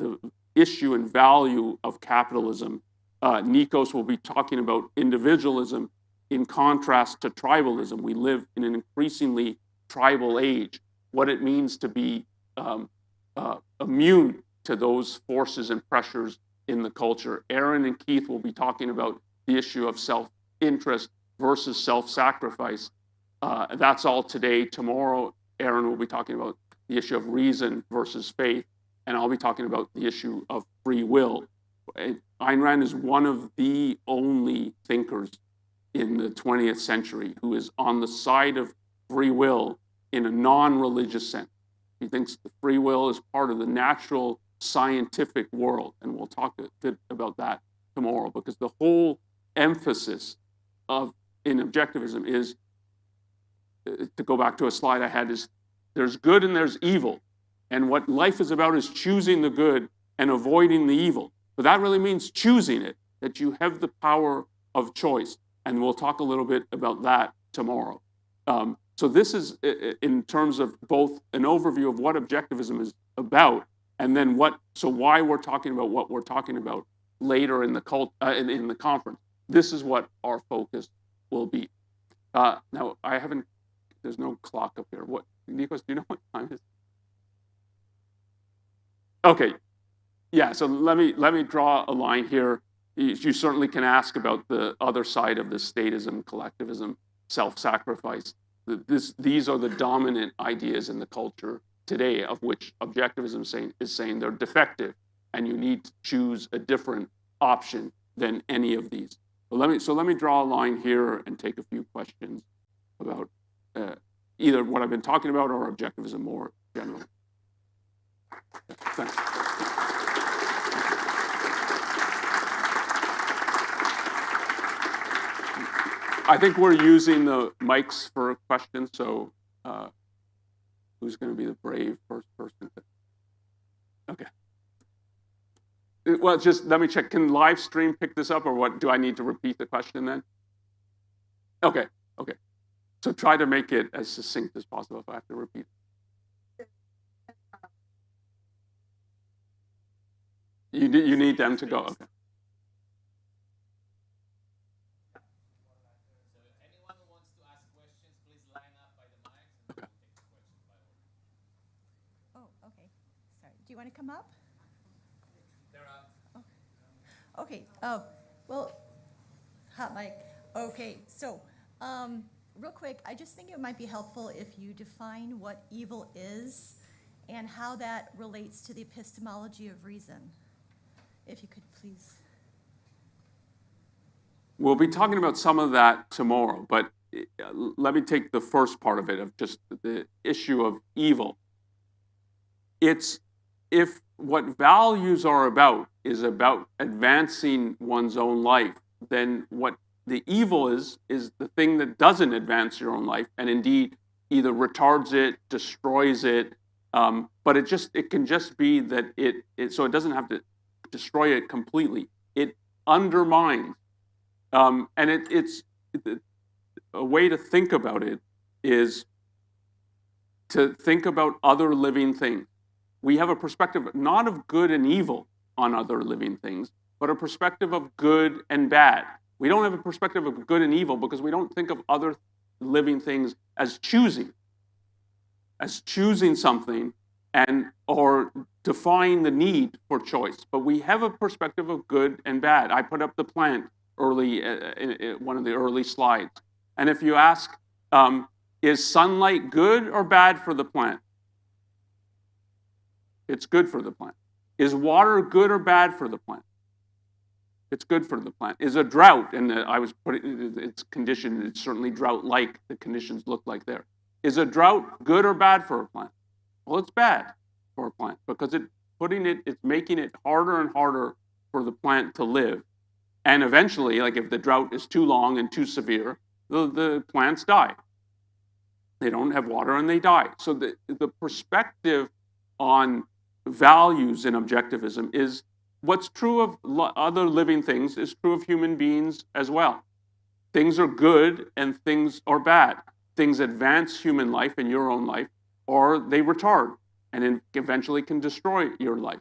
issue and value of capitalism. Nikos will be talking about individualism in contrast to tribalism. We live in an increasingly tribal age, what it means to be immune to those forces and pressures in the culture. Aaron and Keith will be talking about the issue of self-interest versus self-sacrifice. That's all today. Tomorrow, Aaron will be talking about the issue of reason versus faith, and I'll be talking about the issue of free will. Ayn Rand is one of the only thinkers in the 20th century who is on the side of free will in a non-religious sense. He thinks the free will is part of the natural scientific world, and we'll talk a bit about that tomorrow, because the whole emphasis in objectivism is, to go back to a slide I had, is there's good and there's evil, and what life is about is choosing the good and avoiding the evil. But that really means choosing it, that you have the power of choice, and we'll talk a little bit about that tomorrow. So this is in terms of both an overview of what objectivism is about, and then why we're talking about what we're talking about later in the conference. This is what our focus will be. Now, there's no clock up here. Nikos, do you know what time it is? Okay, yeah, so let me draw a line here. You certainly can ask about the other side of this: statism, collectivism, self-sacrifice. These are the dominant ideas in the culture today, of which objectivism is saying they're defective, and you need to choose a different option than any of these. So let me draw a line here and take a few questions about either what I've been talking about or objectivism more generally. Thanks. I think we're using the mics for questions, so who's going to be the brave first person? Okay. Well, just let me check. Can live stream pick this up, or what? Do I need to repeat the question then? Okay, okay. So try to make it as succinct as possible if I have to repeat it. You need them to go, okay. Do you want to come up? They're up. Oh. Okay. Oh, well, hot mic. Okay. So, real quick, I just think it might be helpful if you define what evil is and how that relates to the epistemology of reason. If you could please. We'll be talking about some of that tomorrow, but let me take the first part of it, of just the issue of evil. It's if what values are about is about advancing one's own life, then what the evil is the thing that doesn't advance your own life, and indeed either retards it, destroys it, but it can just be that so it doesn't have to destroy it completely. It undermines, and it's a way to think about it is to think about other living things. We have a perspective not of good and evil on other living things, but a perspective of good and bad. We don't have a perspective of good and evil because we don't think of other living things as choosing something or defying the need for choice. But we have a perspective of good and bad. I put up the plant early in one of the early slides. And if you ask, is sunlight good or bad for the plant? It's good for the plant. Is water good or bad for the plant? It's good for the plant. Is a drought, and I was putting it's conditioned, it's certainly drought-like, the conditions look like there. Is a drought good or bad for a plant? Well, it's bad for a plant because it's making it harder and harder for the plant to live. And eventually, like if the drought is too long and too severe, the plants die. They don't have water and they die. So the perspective on values in objectivism is what's true of other living things is true of human beings as well. Things are good and things are bad. Things advance human life and your own life, or they retard and eventually can destroy your life.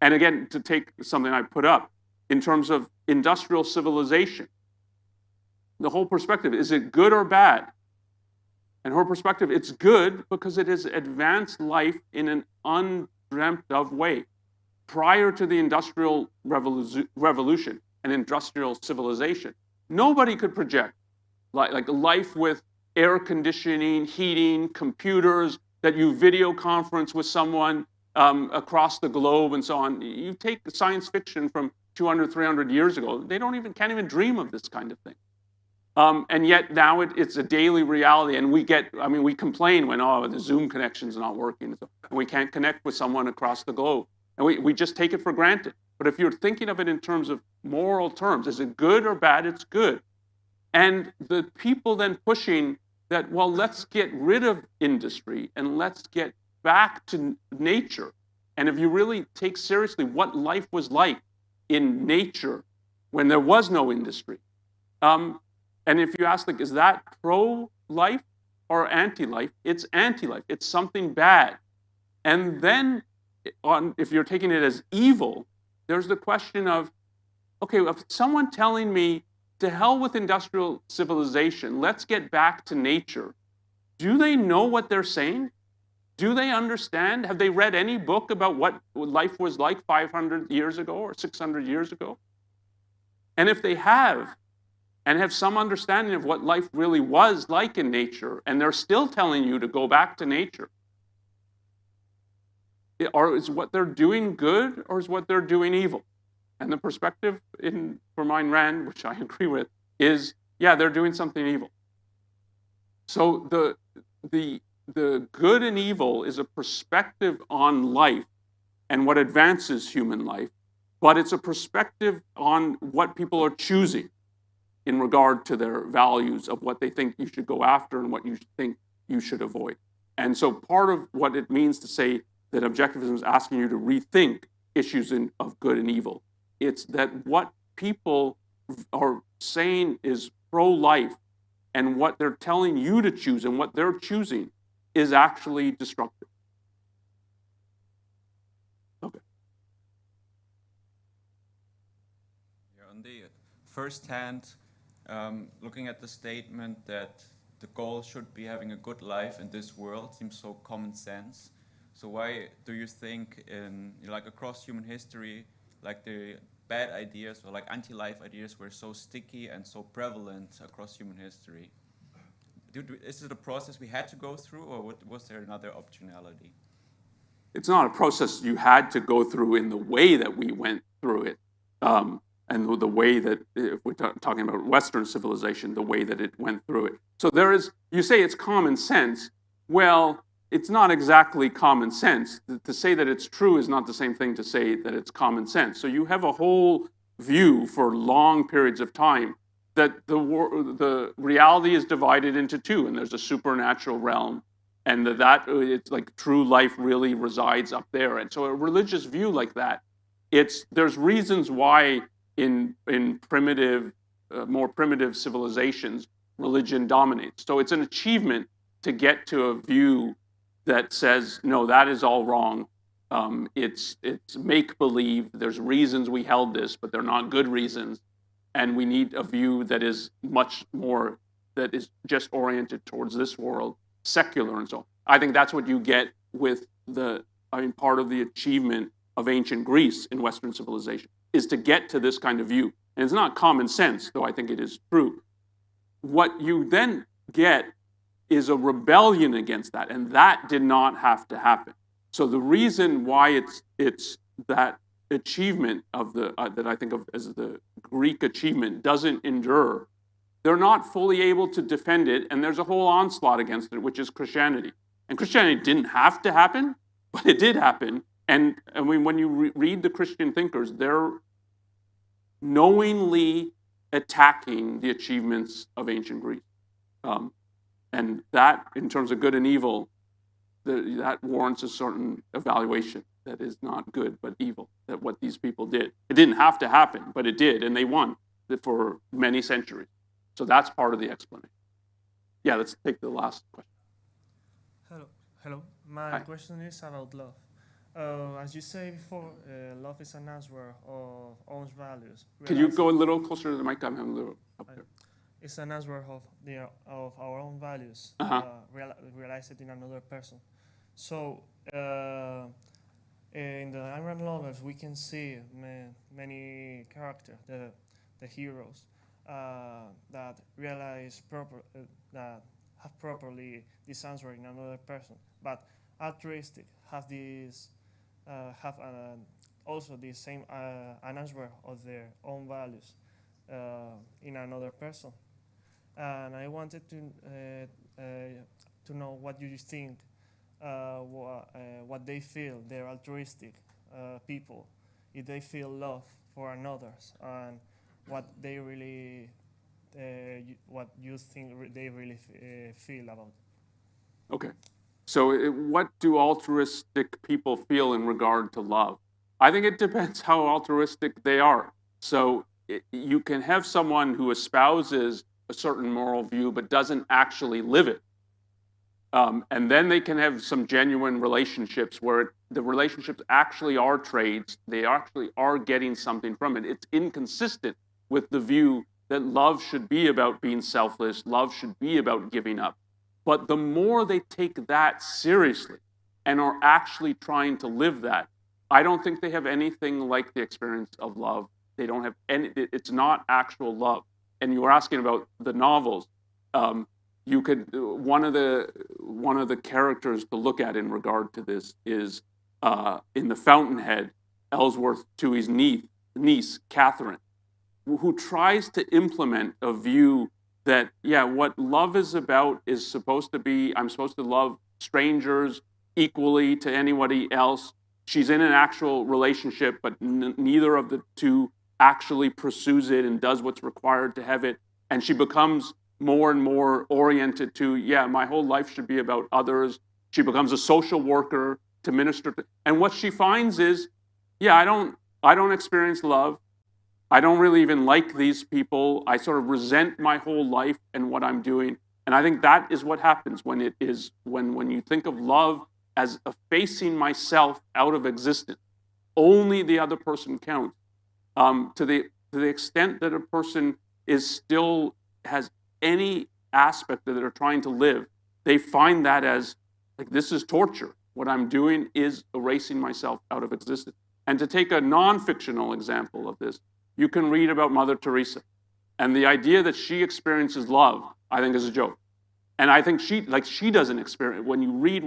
And again, to take something I put up, in terms of industrial civilization, the whole perspective, is it good or bad? And her perspective, it's good because it has advanced life in an undreamt of way. Prior to the Industrial Revolution and industrial civilization, nobody could project like life with air conditioning, heating, computers, that you video conference with someone across the globe and so on. You take science fiction from 200, 300 years ago, they can't even dream of this kind of thing. And yet now it's a daily reality, and we complain when, the Zoom connection's not working, and we can't connect with someone across the globe. And we just take it for granted. But if you're thinking of it in terms of moral terms, is it good or bad? It's good. And the people then pushing that, well, let's get rid of industry and let's get back to nature. And if you really take seriously what life was like in nature when there was no industry, and if you ask, is that pro-life or anti-life? It's anti-life. It's something bad. And then, if you're taking it as evil, there's the question of, okay, if someone telling me, to hell with industrial civilization, let's get back to nature, do they know what they're saying? Do they understand? Have they read any book about what life was like 500 years ago or 600 years ago? And if they have, and have some understanding of what life really was like in nature, and they're still telling you to go back to nature, is what they're doing good or is what they're doing evil? And the perspective from Ayn Rand, which I agree with, is, yeah, they're doing something evil. So the good and evil is a perspective on life and what advances human life, but it's a perspective on what people are choosing in regard to their values of what they think you should go after and what you think you should avoid. And so part of what it means to say that objectivism is asking you to rethink issues of good and evil, it's that what people are saying is pro-life and what they're telling you to choose and what they're choosing is actually destructive. Okay. Yeah, on the first hand, looking at the statement that the goal should be having a good life in this world seems so common sense. So why do you think like across human history, like the bad ideas or like anti-life ideas were so sticky and so prevalent across human history? Is it a process we had to go through, or was there another optionality? It's not a process you had to go through in the way that we went through it. And the way that, if we're talking about Western civilization, the way that it went through it. So there is, you say it's common sense. Well, it's not exactly common sense. To say that it's true is not the same thing to say that it's common sense. So you have a whole view for long periods of time that the reality is divided into two, and there's a supernatural realm, and that it's like true life really resides up there. And so a religious view like that, there's reasons why in primitive, more primitive civilizations, religion dominates. So it's an achievement to get to a view that says, no, that is all wrong. It's make-believe. There's reasons we held this, but they're not good reasons. And we need a view that is much more, that is just oriented towards this world, secular and so on. I think that's what you get with part of the achievement of ancient Greece in Western civilization, is to get to this kind of view. And it's not common sense, though I think it is true. What you then get is a rebellion against that, and that did not have to happen. So the reason why it's that achievement of that I think of as the Greek achievement doesn't endure, they're not fully able to defend it, and there's a whole onslaught against it, which is Christianity. And Christianity didn't have to happen, but it did happen. And I mean, when you read the Christian thinkers, they're knowingly attacking the achievements of ancient Greece. And that, in terms of good and evil, that warrants a certain evaluation that is not good but evil, that what these people did. It didn't have to happen, but it did, and they won for many centuries. So that's part of the explanation. Yeah, let's take the last question. Hello. My question is about love. As you say before, love is an answer of own values. Can you go a little closer to the mic? I'm having a little up there. It's an answer of our own values, realized in another person. So in the Ayn Rand novels, we can see many characters, the heroes, that realize that have properly this answer in another person. But altruistic have this also the same an answer of their own values in another person. And I wanted to know what you think, what they feel, they're altruistic people, if they feel love for others, and what they really, what you think they really feel about. Okay. So what do altruistic people feel in regard to love? I think it depends how altruistic they are. So you can have someone who espouses a certain moral view but doesn't actually live it. And then they can have some genuine relationships where the relationships actually are trades. They actually are getting something from it. It's inconsistent with the view that love should be about being selfless, love should be about giving up. But the more they take that seriously and are actually trying to live that, I don't think they have anything like the experience of love. They don't have any, it's not actual love. And you were asking about the novels. You could, one of the characters to look at in regard to this is in the Fountainhead, Ellsworth Toohey's niece, Catherine, who tries to implement a view that, yeah, what love is about is supposed to be, I'm supposed to love strangers equally to anybody else. She's in an actual relationship, but neither of the two actually pursues it and does what's required to have it. And she becomes more and more oriented to, yeah, my whole life should be about others. She becomes a social worker to minister to, and what she finds is, yeah, I don't experience love. I don't really even like these people. I sort of resent my whole life and what I'm doing. And I think that is what happens when you think of love as effacing myself out of existence. Only the other person counts. To the extent that a person has any aspect that they're trying to live, they find that as like, this is torture. What I'm doing is erasing myself out of existence. And to take a non-fictional example of this, you can read about Mother Teresa. And the idea that she experiences love, I think, is a joke. And I think she doesn't experience, when you read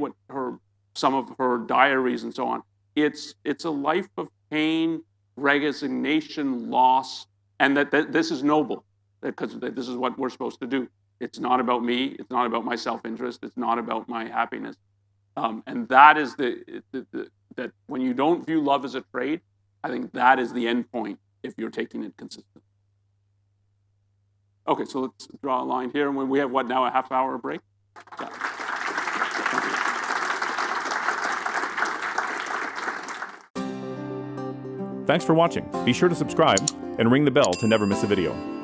some of her diaries and so on, it's a life of pain, resignation, loss, and that this is noble, because this is what we're supposed to do. It's not about me. It's not about my self-interest. It's not about my happiness. And that is that when you don't view love as a trade, I think that is the end point if you're taking it consistently. Okay, so let's draw a line here. And we have, what now, a half-hour break? Yeah. Thanks for watching. Be sure to subscribe and ring the bell to never miss a video.